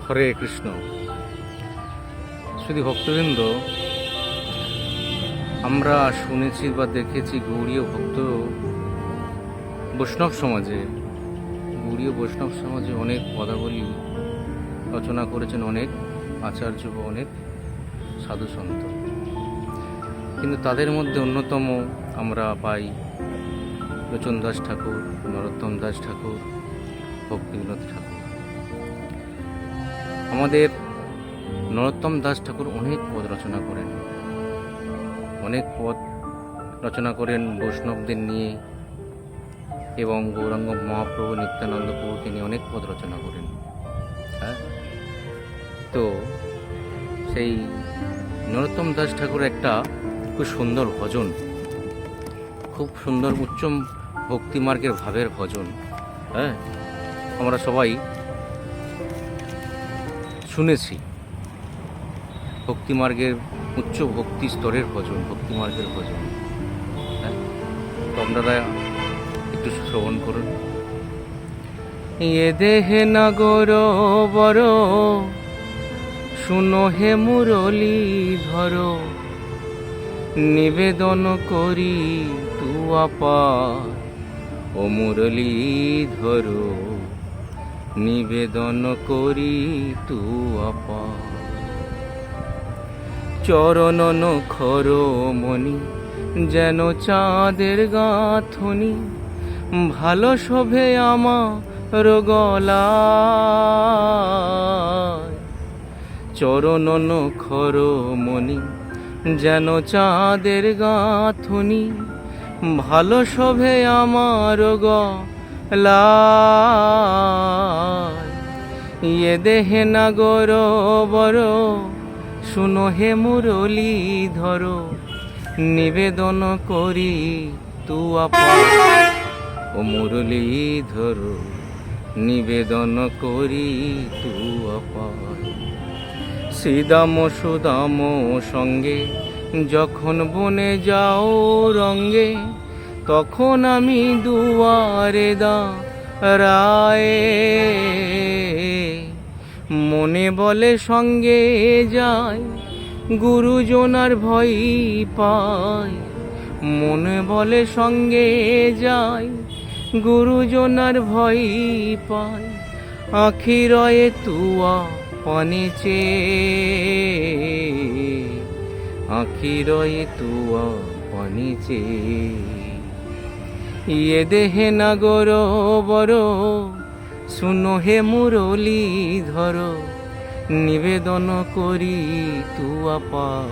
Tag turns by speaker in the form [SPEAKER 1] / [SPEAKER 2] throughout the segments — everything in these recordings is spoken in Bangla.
[SPEAKER 1] হরে কৃষ্ণ। শুধু ভক্তবৃন্দ, আমরা শুনেছি বা দেখেছি গৌড়ীয় বৈষ্ণব সমাজে অনেক পদাবলী রচনা করেছেন অনেক আচার্য বা অনেক সাধু সন্ত, কিন্তু তাদের মধ্যে অন্যতম আমরা পাই লোচন দাস ঠাকুর, নরোত্তম দাস ঠাকুর, ভক্তিবিনোদ ঠাকুর। আমাদের নরোত্তম দাস ঠাকুর অনেক পদ রচনা করেন বৈষ্ণবদের নিয়ে, এবং গৌরাঙ্গ মহাপ্রভু নিত্যানন্দ প্রভুকে নিয়ে অনেক পদ রচনা করেন। তো সেই নরোত্তম দাস ঠাকুর একটা খুব সুন্দর ভজন, খুব সুন্দর উচ্চ ভক্তিমার্গের ভাবের ভজন। আমরা সবাই শুনেছি ভক্তিমার্গের উচ্চ ভক্তি স্তরের ভজন, ভক্তিমার্গের ভজন। তো আপনারা একটু শ্রবণ করুন। এ দেহে নাগর বর শুনো হে মুরলী ধর, নিবেদন করি তু আপার ও মুরলী ধর, নিবেদন করি তু আপার। চরণ নখর মণি যেন চাঁদের গাঁথনি, ভালো শোভে আমার গলায়। চরণ নখর মণি যেন চাঁদের গাঁথনি, ভালো শোভে আমার গলায়। এ দেহে নাগর বর শুনো হে মুরলী ধর, নিবেদন করি তু আপার ও মুরলী ধর, নিবেদন করি তু আপার। শ্রীদাম সুদাম সঙ্গে যখন বনে যাও রঙ্গে, তখন আমি দুয়ারে দাঁড়ায়ে। মনে বলে সঙ্গে যাই, গুরুজনার ভয় পাই। মনে বলে সঙ্গে যাই, গুরুজনার ভয় পাই। আখি রয়ে তুয়া পানে চেয়ে, আখি রয়ে তুয়া পানে চেয়ে। ইয়ে দেহে নাগর বর শুনো হে মুরলী ধর, নিবেদন করি তু আপার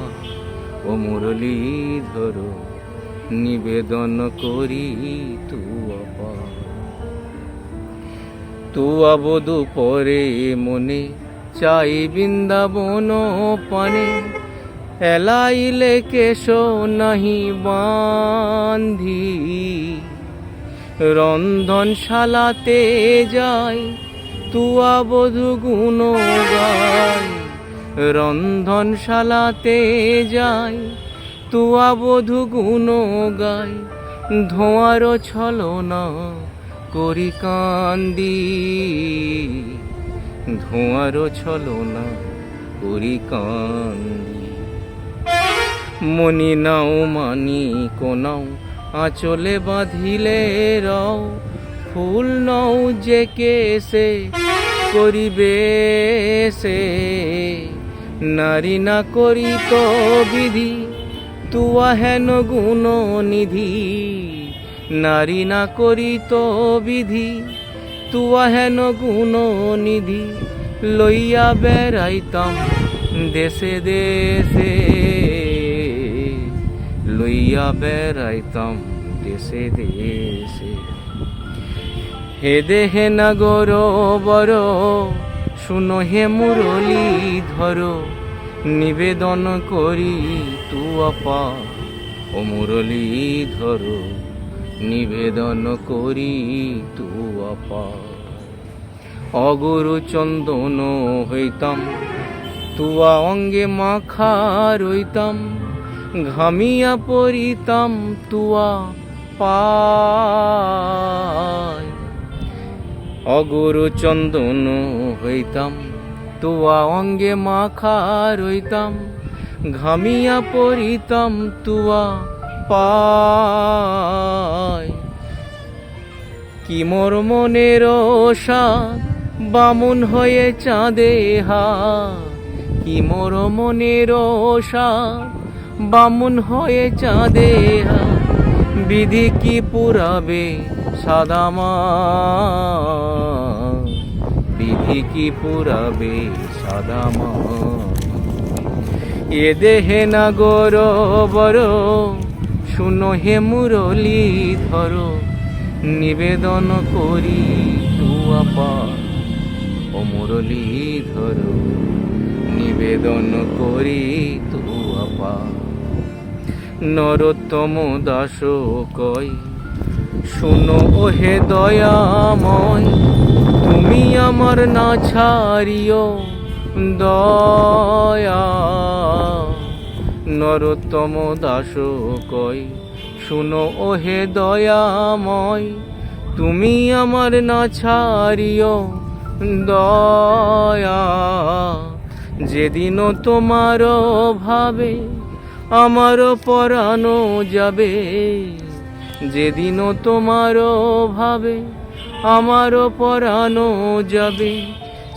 [SPEAKER 1] ও মুরলী ধর, নিবেদন করি তু আপার। তু আবধূ পরে মনে চাই বৃন্দাবন পানে, এলাইলে কেশ নাহি বান্ধি। রন্ধনশালাতে যাই তুয়া বধূ গুণ গাই, রন্ধনশালাতে যাই তুয়া বধূ গুণ গাই। ধোঁয়ার ছলনা করি কান্দি, ধোঁয়ার ছলনা করি কান্দি। মনি নাও মানি কোনাও আঁচলে বাঁধিলে রও, ফুল নও যে কেসে করিবে সে। নারী না করি তো বিধি তুয়া হেন গুণ নিধি, নারী না করি তো বিধি তুয়া হেন গুণ নিধি। লইয়া বেড়াইতাম দেশে দেশে, লইয়া বেড়াইতাম দেশে দেশে। হে দেহে নাগর বর শুনো হে মুরলী ধর, নিবেদন করি তু আপার ও মুরলী ধর, নিবেদন করি তু আপার। অগুরু চন্দন হইতাম তুয়া অঙ্গে মাখা রইতাম, ঘামিয়া পড়িতাম তুয়া পায়। অগুরু চন্দন হইতাম তুয়া অঙ্গে মাখা রইতাম, ঘামিয়া পড়িতাম তুয়া পায়। কি মোর মনের সাধ বামুন হয়ে চাঁদে হাত, কি মোর মনের সাধ বামুন হয়ে চাঁদে হাত। বিধি কি পুরাবে সাদামা, বিধি কি পুরাবে সাদামা। এ দেহে না গর বর, শুনো হে মুরলি ধরো, নিবেদন করি তুয়া পার। ও মুরলি ধরো, নিবেদন করি তুয়া পার। নরোত্তম দাস কয়, শুনো ওহে দয়াময়, তুমি আমার না ছাড়িও দয়া। নরোত্তম দাস কয়, শুনো ওহে দয়াময়, তুমি আমার না ছাড়িও দয়া। যেদিন তোমার ভাবে আমার পরানো যাবে, যেদিন তোমার ভাবে আমার পরানো যাবে,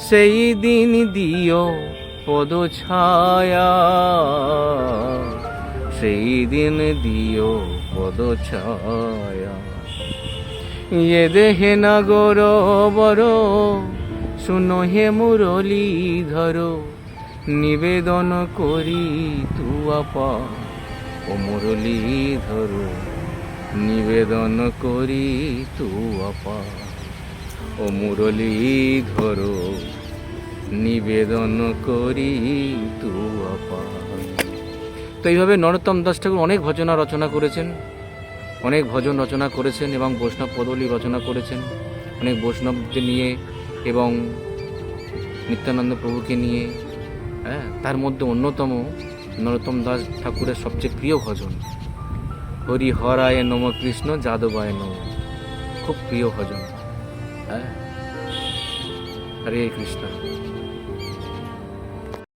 [SPEAKER 1] সেই দিন দিও পদ ছায়া, সেই দিন দিও পদ ছায়া। এ দেহে না গর বর, শুনো হে মুরলি ধরো, নিবেদন করি তুয়া পার। ও মুরলি ধরো, নিবেদন করি তুয়া পার। ও মুরলি ধরো, নিবেদন করি তুয়া পার। তো এইভাবে নরোত্তম দাস ঠাকুর অনেক ভজনা রচনা করেছেন, অনেক ভজন রচনা করেছেন এবং বৈষ্ণব পদবলী রচনা করেছেন, অনেক বৈষ্ণবদের নিয়ে এবং নিত্যানন্দ প্রভুকে নিয়ে। তার মধ্যে অন্যতম নরোত্তম দাস ঠাকুরের সবচেয়ে প্রিয় ভজন হরি হরায় নম কৃষ্ণ যাদবায় নম, খুব প্রিয় ভজন। হরে কৃষ্ণ।